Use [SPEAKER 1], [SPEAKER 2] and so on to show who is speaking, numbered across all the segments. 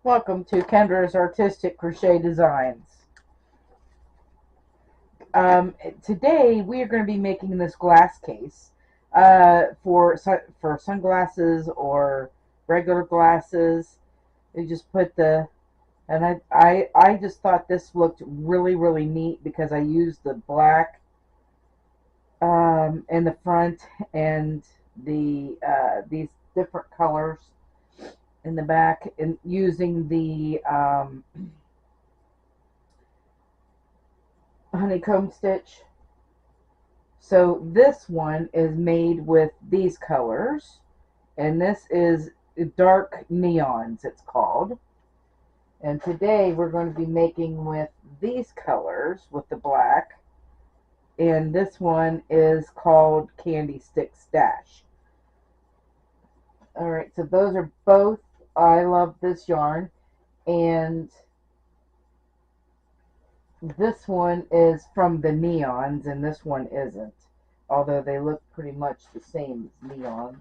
[SPEAKER 1] Welcome to Kendra's Artistic Crochet Designs. Today we are going to be making this glass case for sunglasses or regular glasses. You just put the and I just thought this looked really neat because I used the black in the front and these different colors in the back, and using the honeycomb stitch. So this one is made with these colors, and this is dark neons, it's called. And today we're going to be making with these colors with the black, and this one is called Candy Stick Stash. Alright, so those are both, I love this yarn, and this one is from the neons, and this one isn't, although they look pretty much the same as neons.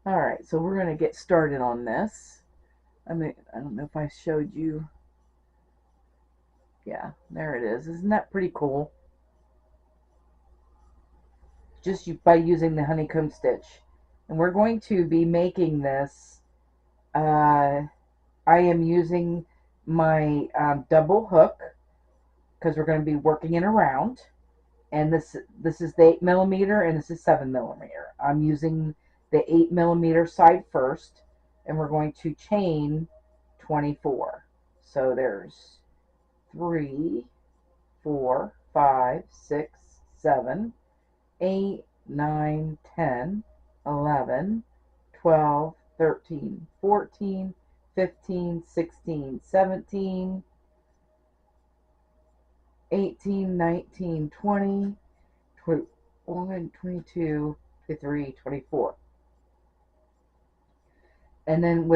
[SPEAKER 1] Alright, so we're going to get started on this. I don't know if I showed you. Yeah, there it is. Isn't that pretty cool? Just by using the honeycomb stitch. And we're going to be making this. I am using my double hook because we're going to be working it around. And this is the 8mm and this is 7mm. I'm using the 8mm side first, and we're going to chain 24. So there's 3, 4, 5, 6, 7, 8, 9, 10, 11, 12, 13, 14, 15, 16, 17, 18, 19, 20, 21, 22, 23, 24. And then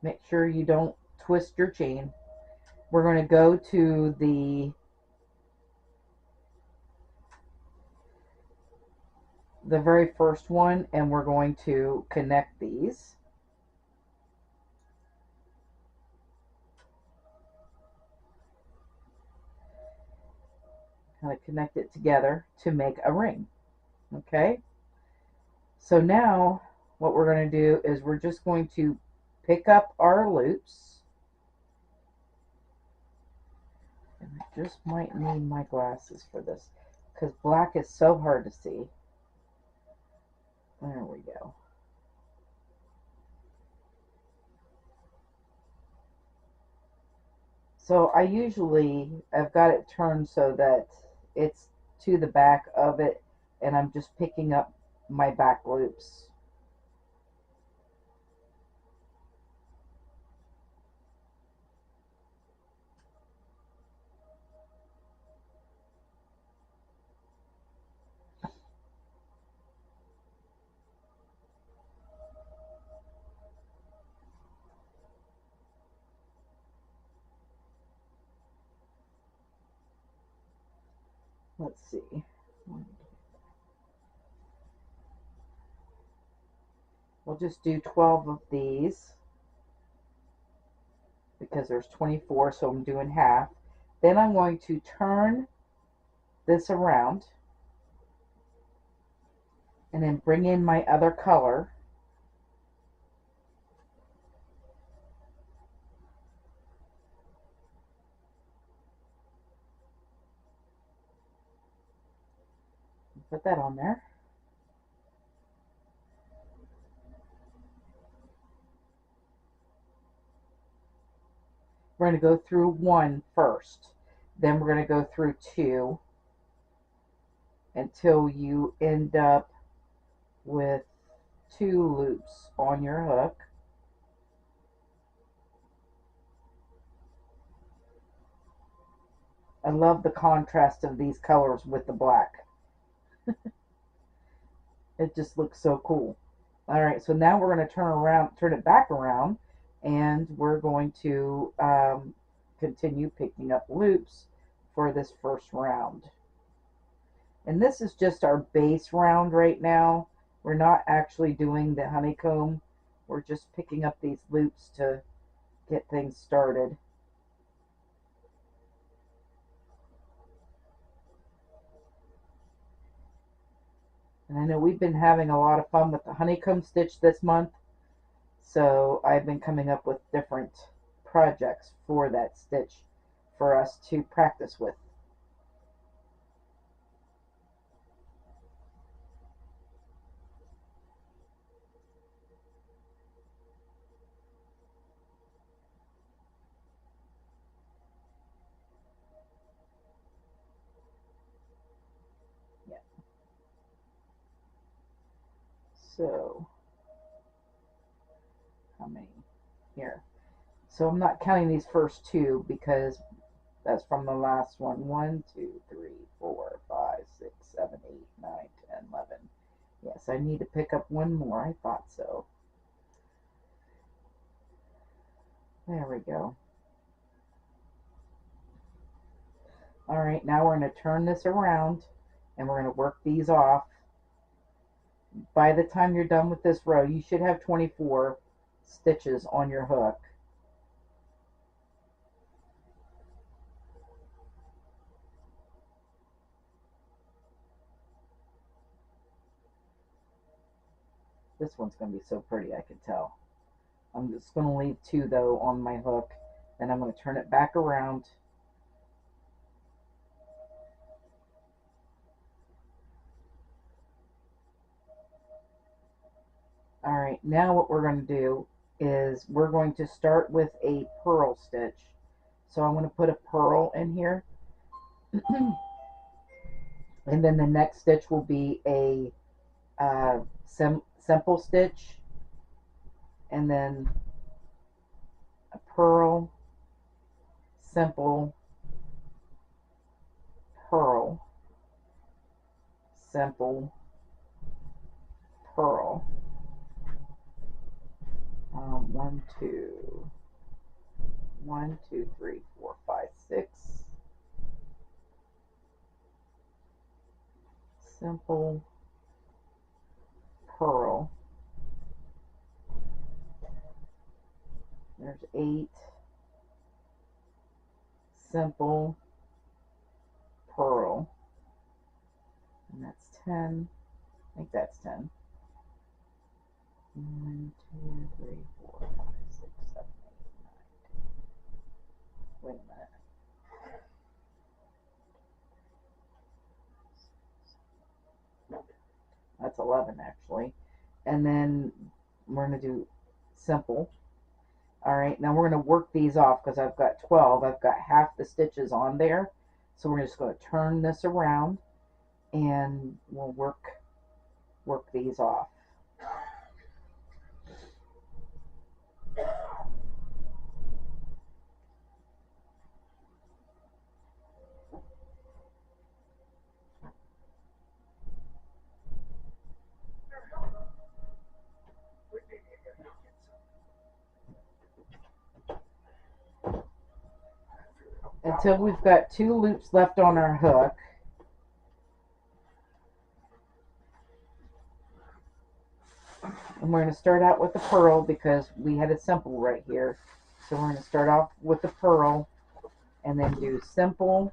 [SPEAKER 1] make sure you don't twist your chain. We're going to go to the very first one, and we're going to connect these. Kind of connect it together to make a ring. Okay, so now what we're going to do is we're just going to pick up our loops, and I just might need my glasses for this because black is so hard to see. There we go. So I've got it turned so that it's to the back of it, and I'm just picking up my back loops. Let's see. We'll just do 12 of these because there's 24, so I'm doing half. Then I'm going to turn this around and then bring in my other color. Put that on there. We're going to go through 1 first. Then we're going to go through 2 until you end up with 2 loops on your hook. I love the contrast of these colors with the black. It just looks so cool. Alright, so now we're going to turn it back around, and we're going to continue picking up loops for this first round. And this is just our base round right now. We're not actually doing the honeycomb. We're just picking up these loops to get things started. And I know we've been having a lot of fun with the honeycomb stitch this month, so I've been coming up with different projects for that stitch for us to practice with. Yeah. So, how many here? So I'm not counting these first two because that's from the last one. 1, 2, 3, 4, 5, 6, 7, 8, 9, 10, 11. Yes, I need to pick up one more. I thought so. There we go. All right, now we're going to turn this around and we're going to work these off. By the time you're done with this row, you should have 24 stitches on your hook. This one's going to be so pretty, I can tell. I'm just going to leave 2 though on my hook. Then I'm going to turn it back around. All right, now what we're going to do is we're going to start with a purl stitch. So I'm going to put a purl in here. And then the next stitch will be a simple stitch, and then a purl, simple, purl, simple, purl. 1, 2, 1, 2, 3, 4, 5, 6. Simple, purl. There's 8. Simple, purl. And that's 10. I think that's 10. 1, 2, 3, 4, 5, 6, 7, 8, 9, 10. Wait a minute. That's 11 actually. And then we're going to do simple. All right, now we're going to work these off because I've got 12. I've got half the stitches on there. So we're just going to turn this around and we'll work these off. Until we've got 2 loops left on our hook. And we're going to start out with the purl because we had a simple right here. So we're going to start off with the purl and then do simple,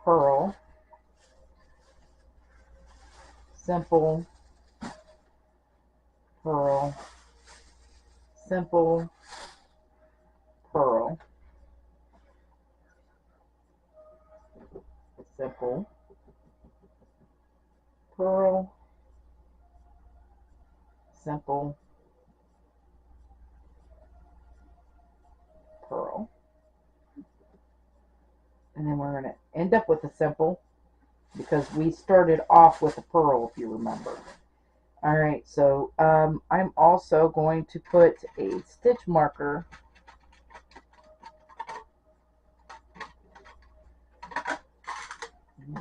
[SPEAKER 1] purl, simple, purl, simple, purl, simple, purl, simple, purl. And then we're going to end up with a simple because we started off with a purl, if you remember. All right, so I'm also going to put a stitch marker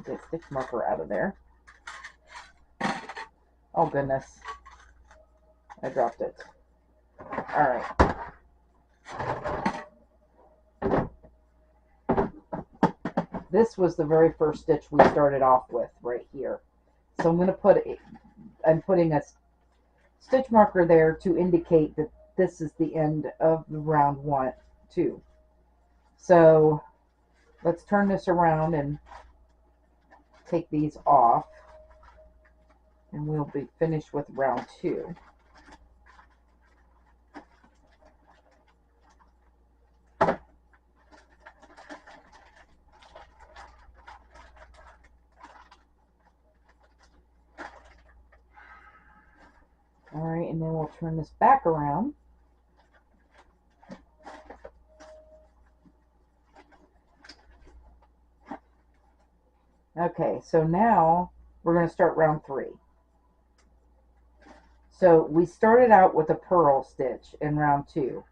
[SPEAKER 1] get stitch marker out of there. Oh goodness, I dropped it. All right. this was the very first stitch we started off with right here. So I'm going to I'm putting a stitch marker there to indicate that this is the end of the round 1, 2. So let's turn this around and take these off, and we'll be finished with round 2. Alright, and then we'll turn this back around. Okay, so now we're going to start round 3. So we started out with a purl stitch in round 2.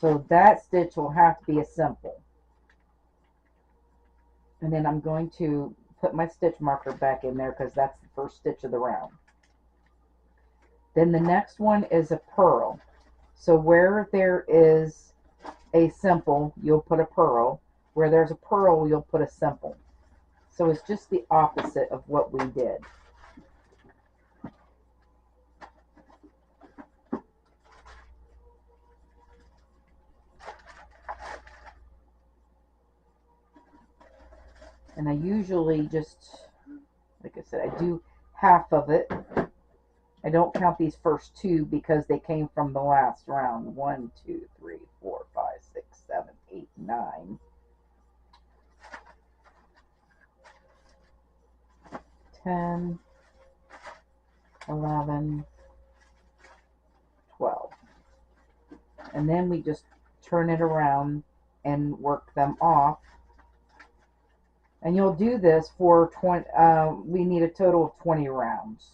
[SPEAKER 1] So that stitch will have to be a simple. And then I'm going to put my stitch marker back in there because that's the first stitch of the round. Then the next one is a purl. So where there is a simple, you'll put a purl. Where there's a purl, you'll put a simple. So it's just the opposite of what we did. And I usually just, like I said, I do half of it. I don't count these first 2 because they came from the last round. 1, 2, 3, 4, 5, 6, 7, 8, 9. 10, 11, 12. And then we just turn it around and work them off. And you'll do this for 20, we need a total of 20 rounds.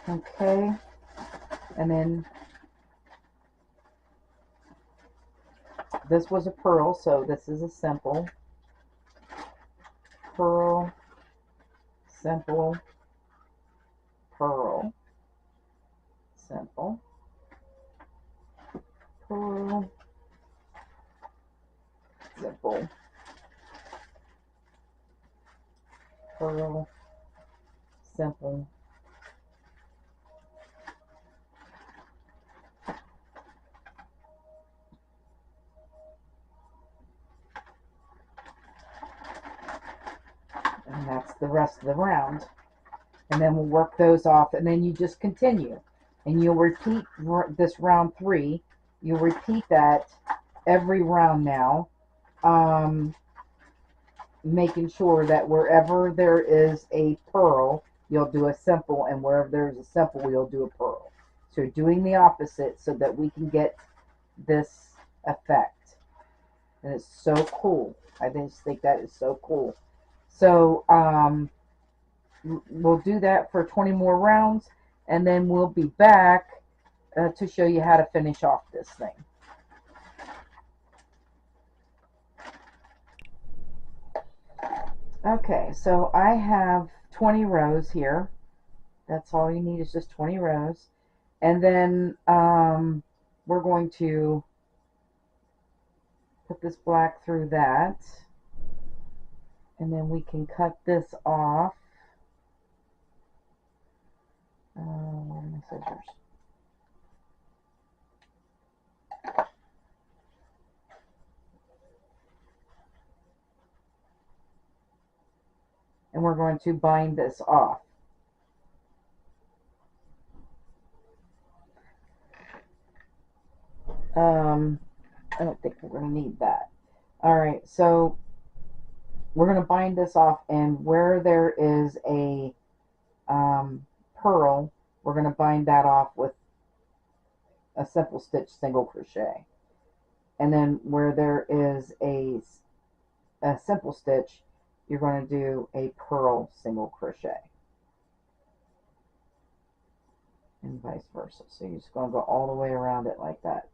[SPEAKER 1] Okay, and then this was a purl, so this is a simple. Purl, simple, purl, simple, purl, simple, purl, simple. And that's the rest of the round. And then we'll work those off, and then you just continue. And you'll repeat this round 3. You'll repeat that every round now, making sure that wherever there is a purl, you'll do a simple, and wherever there's a simple, you'll do a purl. So you're doing the opposite so that we can get this effect. And it's so cool. I just think that is so cool. So we'll do that for 20 more rounds, and then we'll be back to show you how to finish off this thing. Okay, so I have 20 rows here. That's all you need, is just 20 rows. And then we're going to put this black through that, and then we can cut this off. Where are my scissors? And we're going to bind this off. I don't think we're going to need that. Alright, so we're going to bind this off, and where there is a purl, we're going to bind that off with a simple stitch single crochet. And then where there is a simple stitch, you're going to do a purl single crochet, and vice versa. So you're just going to go all the way around it like that.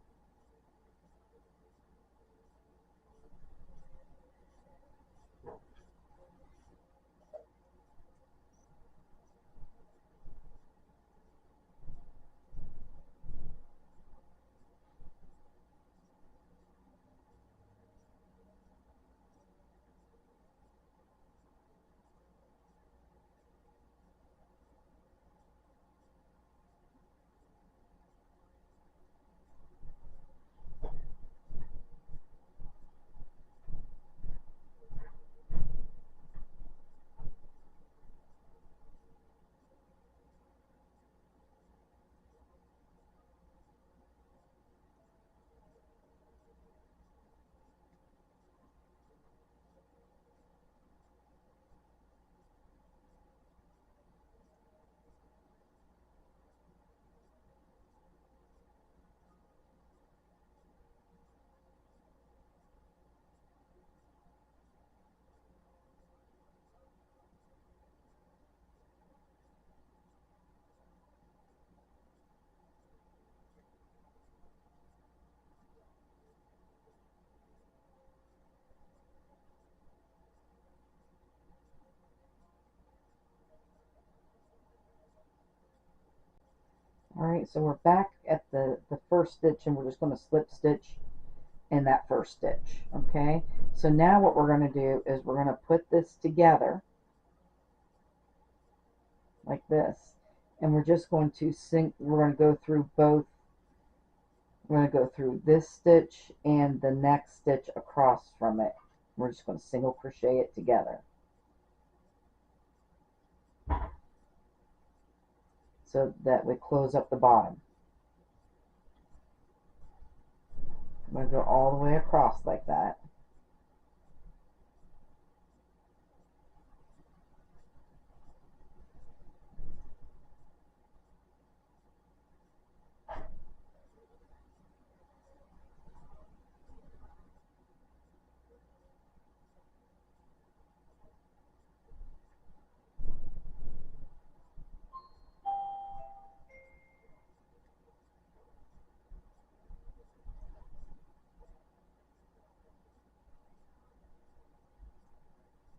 [SPEAKER 1] Alright, so we're back at the first stitch, and we're just going to slip stitch in that first stitch. Okay, so now what we're going to do is we're going to put this together like this, and we're just going to we're going to go through both. We're going to go through this stitch and the next stitch across from it. We're just going to single crochet it together so that we close up the bottom. I'm going to go all the way across like that.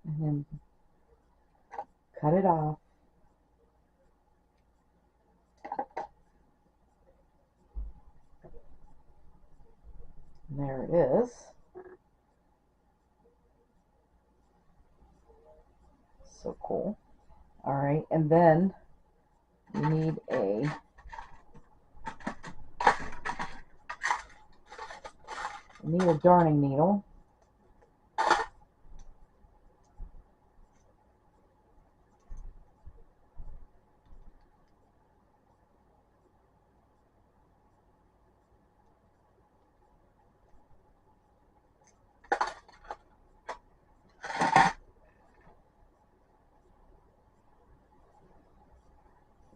[SPEAKER 1] And then cut it off. And there it is. So cool. Alright, and then you need a darning needle.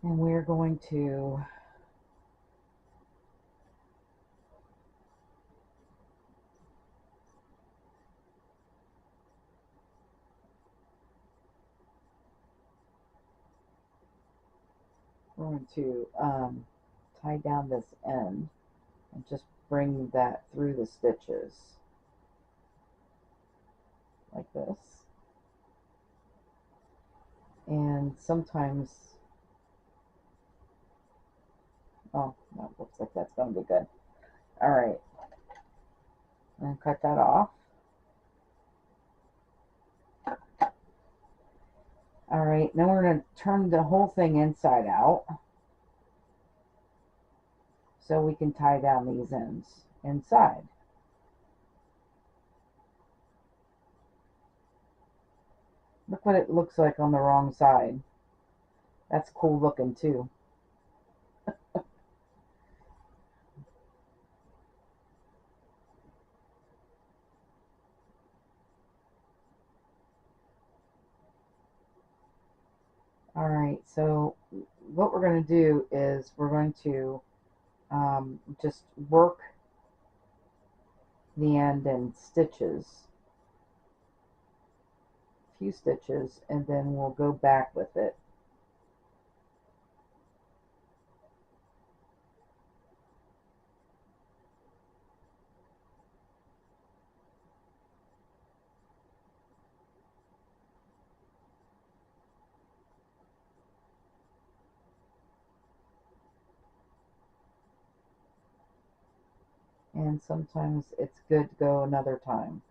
[SPEAKER 1] And we're going to tie down this end and just bring that through the stitches like this. And sometimes, oh, that looks like that's going to be good. Alright, and cut that off. Alright, now we're going to turn the whole thing inside out so we can tie down these ends inside. Look what it looks like on the wrong side. That's cool looking too. Alright, so what we're going to do is we're going to just work the end in stitches, a few stitches, and then we'll go back with it. And sometimes it's good to go another time.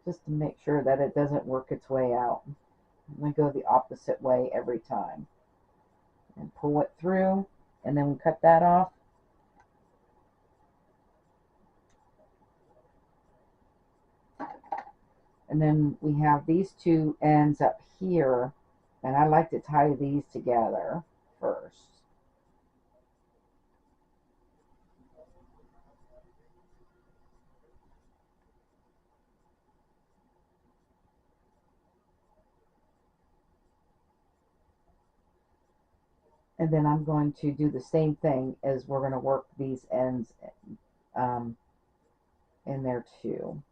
[SPEAKER 1] Just to make sure that it doesn't work its way out. I'm going to go the opposite way every time. And pull it through, and then we cut that off. And then we have these two ends up here, and I like to tie these together first. And then I'm going to do the same thing as we're going to work these ends in there too.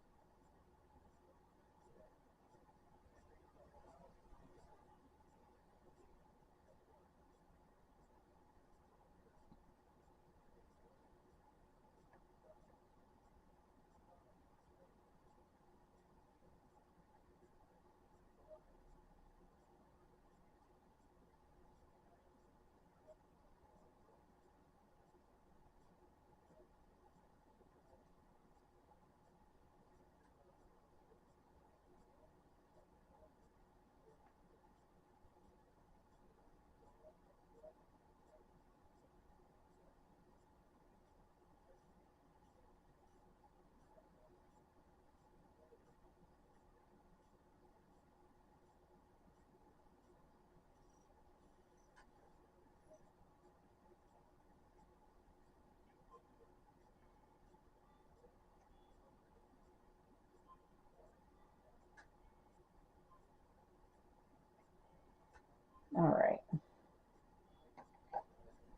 [SPEAKER 1] Alright.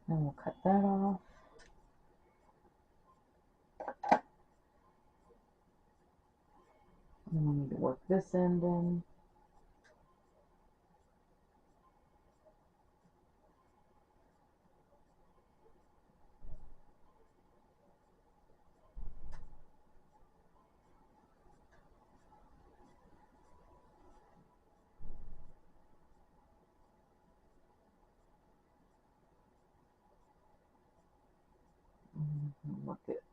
[SPEAKER 1] Then we'll cut that off. And we need to work this end in.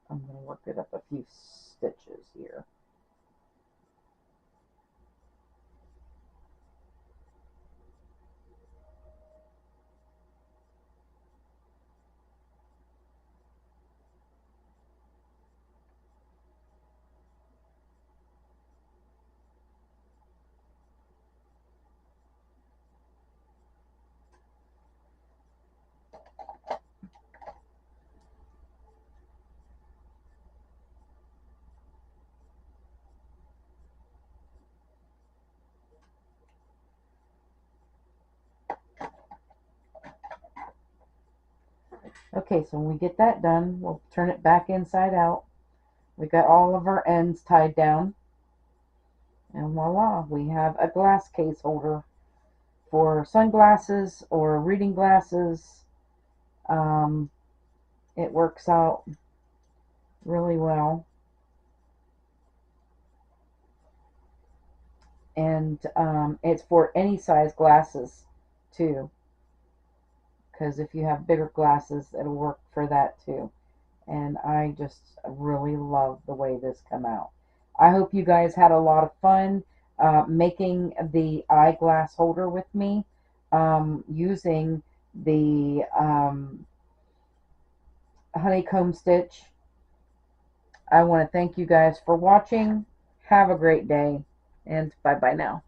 [SPEAKER 1] I'm going to work it up a few stitches here. Okay, so when we get that done, we'll turn it back inside out. We got all of our ends tied down. And voila, we have a glass case holder for sunglasses or reading glasses. It works out really well. And it's for any size glasses too, because if you have bigger glasses, it'll work for that too. And I just really love the way this come out. I hope you guys had a lot of fun making the eyeglass holder with me, using the honeycomb stitch. I want to thank you guys for watching. Have a great day, and bye bye now.